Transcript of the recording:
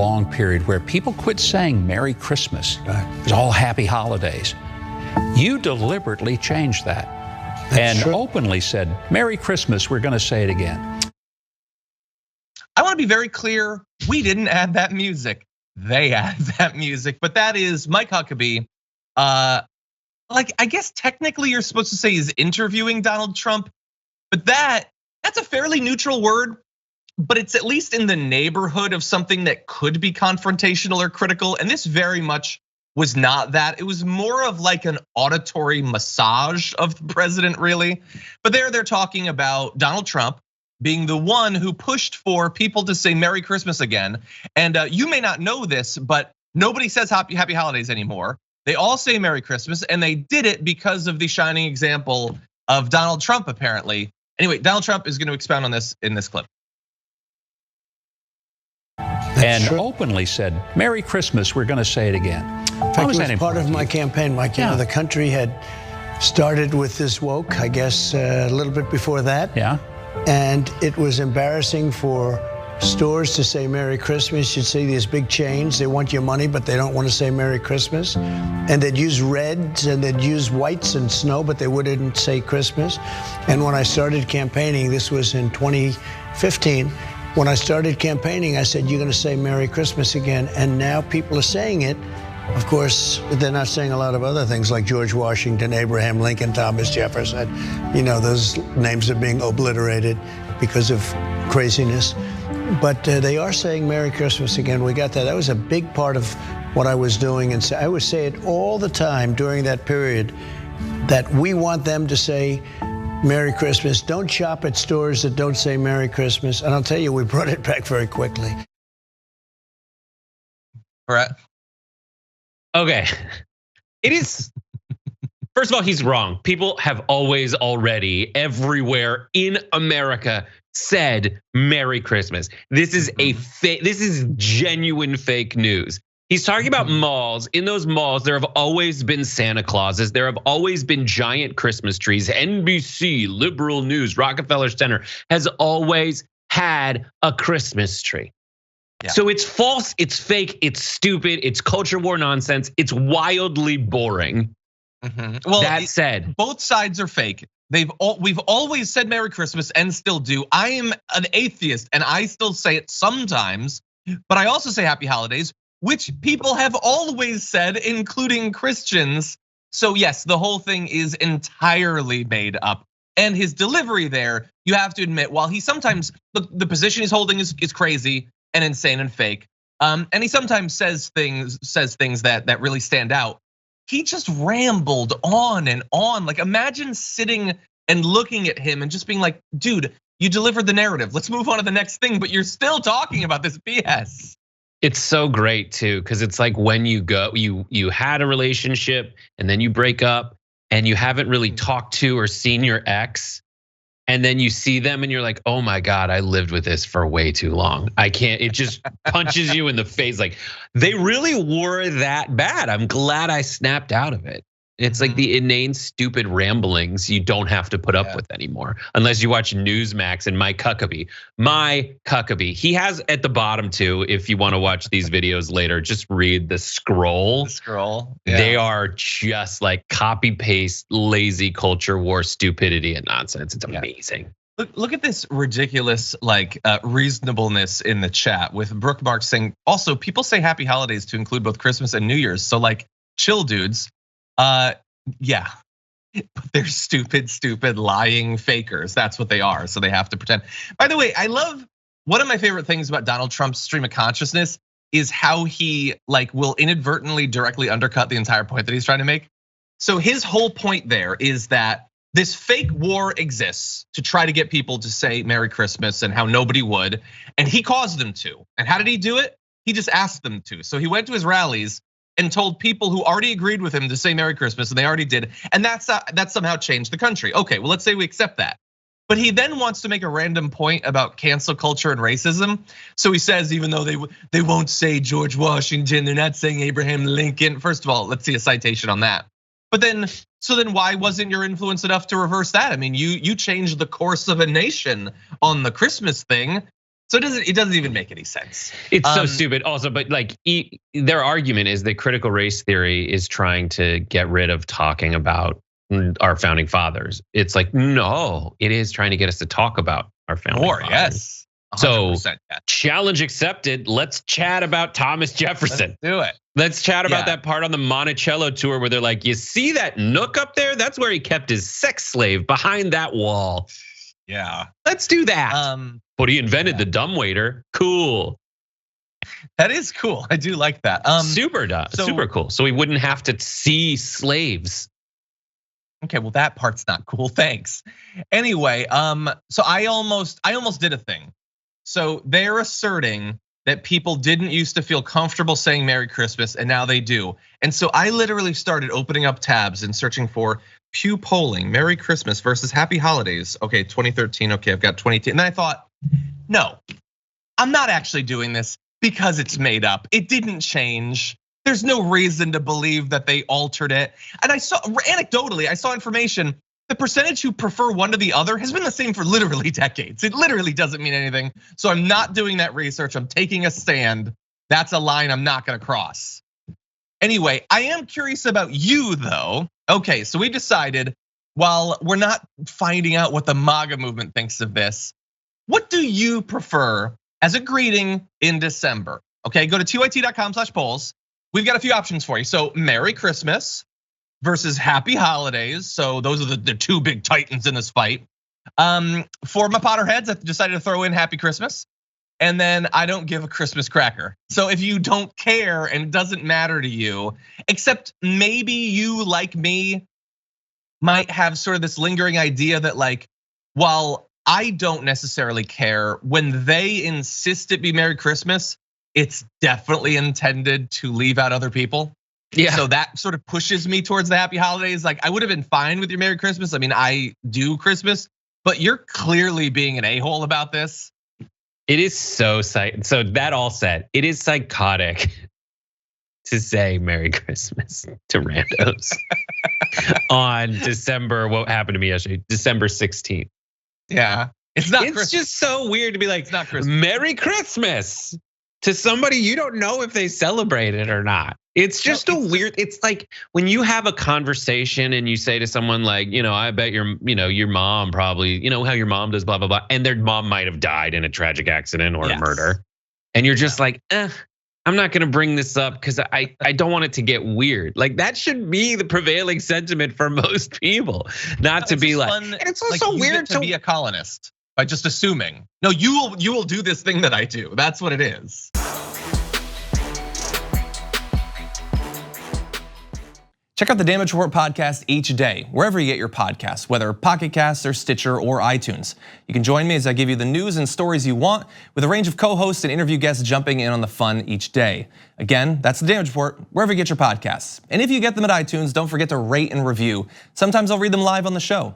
long period where people quit saying Merry Christmas. It was all Happy Holidays. You deliberately changed that and openly said, Merry Christmas, we're going to say it again. I want to be very clear, we didn't add that music. They added that music, but that is Mike Huckabee. Like, I guess technically you're supposed to say he's interviewing Donald Trump, but that's a fairly neutral word, but it's at least in the neighborhood of something that could be confrontational or critical. And this very much was not that. It was more of like an auditory massage of the president, really. But they're talking about Donald Trump being the one who pushed for people to say Merry Christmas again. And you may not know this, but nobody says Happy Holidays anymore. They all say Merry Christmas, and they did it because of the shining example of Donald Trump, apparently. Anyway, Donald Trump is going to expound on this in this clip. And openly said, Merry Christmas, we're going to say it again. In fact, it was part of my campaign, Mike. You know, the country had started with this woke, I guess, a little bit before that. Yeah. And it was embarrassing for stores to say Merry Christmas. You'd see these big chains, they want your money, but they don't want to say Merry Christmas. And they'd use reds and they'd use whites and snow, but they wouldn't say Christmas. And when I started campaigning, this was in 2015, when I started campaigning, I said, you're going to say Merry Christmas again. And now people are saying it. Of course, they're not saying a lot of other things like George Washington, Abraham Lincoln, Thomas Jefferson. You know, those names are being obliterated because of craziness. But they are saying Merry Christmas again. We got that. That was a big part of what I was doing. And I would say it all the time during that period that we want them to say Merry Christmas. Don't shop at stores that don't say Merry Christmas. And I'll tell you, we brought it back very quickly. Brett? Okay. It is. First of all, he's wrong. People have always already, everywhere in America, said Merry Christmas. This is this is genuine fake news. He's talking about malls. In those malls, there have always been Santa Clauses. There have always been giant Christmas trees. NBC, Liberal News, Rockefeller Center has always had a Christmas tree. Yeah. So it's false, it's fake, it's stupid, it's culture war nonsense, it's wildly boring. Well, that said, both sides are fake. We've always said Merry Christmas and still do. I am an atheist and I still say it sometimes, but I also say Happy Holidays, which people have always said, including Christians. So yes, the whole thing is entirely made up. And his delivery there, you have to admit, while he sometimes, the position he's holding is crazy and insane and fake, and he sometimes says things that really stand out. He just rambled on and on. Like, imagine sitting and looking at him and just being like, dude, you delivered the narrative. Let's move on to the next thing, but you're still talking about this BS. It's so great too, because it's like when you go, you had a relationship and then you break up and you haven't really talked to or seen your ex. And then you see them and you're like, oh my God, I lived with this for way too long. I can't, it just punches you in the face. Like, they really were that bad. I'm glad I snapped out of it. It's like the inane, stupid ramblings you don't have to put up with anymore, unless you watch Newsmax and Mike Huckabee. He has at the bottom too, if you want to watch these videos later, just read the scroll. Yeah. They are just like copy paste, lazy culture war stupidity and nonsense. It's amazing. Look at this ridiculous like reasonableness in the chat with Brooke Mark saying, also people say Happy Holidays to include both Christmas and New Year's. So like, chill dudes. Yeah, but they're stupid, lying fakers. That's what they are. So they have to pretend. By the way, I love, one of my favorite things about Donald Trump's stream of consciousness is how he like will inadvertently directly undercut the entire point that he's trying to make. So his whole point there is that this fake war exists to try to get people to say Merry Christmas and how nobody would, and he caused them to. And how did he do it? He just asked them to. So he went to his rallies and told people who already agreed with him to say Merry Christmas, and they already did, and that somehow changed the country. Okay, well, let's say we accept that. But he then wants to make a random point about cancel culture and racism. So he says, even though they won't say George Washington, they're not saying Abraham Lincoln. First of all, let's see a citation on that. But then, so then why wasn't your influence enough to reverse that? I mean, you changed the course of a nation on the Christmas thing. So it doesn't even make any sense. It's so stupid also, but like their argument is that critical race theory is trying to get rid of talking about our founding fathers. It's like, no, it is trying to get us to talk about our founding fathers. Yes. So challenge accepted. Let's chat about Thomas Jefferson. Let's do it. Let's chat about that part on the Monticello tour where they're like, you see that nook up there? That's where he kept his sex slave, behind that wall. Yeah. Let's do that. But he invented the dumbwaiter. Cool. That is cool. I do like that. Super cool. So we wouldn't have to see slaves. Okay, well that part's not cool. Thanks. Anyway, so I almost did a thing. So they're asserting that people didn't used to feel comfortable saying Merry Christmas and now they do. And so I literally started opening up tabs and searching for Pew polling, Merry Christmas versus Happy Holidays. Okay, 2013, okay, I've got 2010. And I thought, no, I'm not actually doing this because it's made up. It didn't change. There's no reason to believe that they altered it. And I saw, anecdotally, I saw information. The percentage who prefer one to the other has been the same for literally decades. It literally doesn't mean anything. So I'm not doing that research. I'm taking a stand. That's a line I'm not gonna cross. Anyway, I am curious about you though. Okay, so we decided, while we're not finding out what the MAGA movement thinks of this, what do you prefer as a greeting in December? Okay, go to tyt.com/polls. We've got a few options for you. So Merry Christmas versus Happy Holidays. So those are the two big titans in this fight. For my Potterheads, I decided to throw in Happy Christmas. And then I don't give a Christmas cracker. So if you don't care and it doesn't matter to you, except maybe you, like me, might have sort of this lingering idea that like, while I don't necessarily care, when they insist it be Merry Christmas, it's definitely intended to leave out other people. Yeah. So that sort of pushes me towards the Happy Holidays. Like I would have been fine with your Merry Christmas. I mean, I do Christmas, but you're clearly being an a-hole about this. It is so that all said, it is psychotic to say Merry Christmas to randos on December, what happened to me yesterday, December 16th. Yeah, it's not It's Christmas. Just so weird to be like, it's not Christmas. Merry Christmas to somebody you don't know if they celebrate it or not. It's just weird, it's like when you have a conversation and you say to someone like, I bet your mom probably, how your mom does blah, blah, blah. And their mom might have died in a tragic accident or a murder. And you're just like, I'm not gonna bring this up because I don't want it to get weird. Like that should be the prevailing sentiment for most people. Not to be like, and it's also weird to be a colonist by just assuming. No, you will do this thing that I do. That's what it is. Check out the Damage Report podcast each day, wherever you get your podcasts, whether Pocket Casts or Stitcher or iTunes. You can join me as I give you the news and stories you want, with a range of co-hosts and interview guests jumping in on the fun each day. Again, that's the Damage Report, wherever you get your podcasts. And if you get them at iTunes, don't forget to rate and review. Sometimes I'll read them live on the show.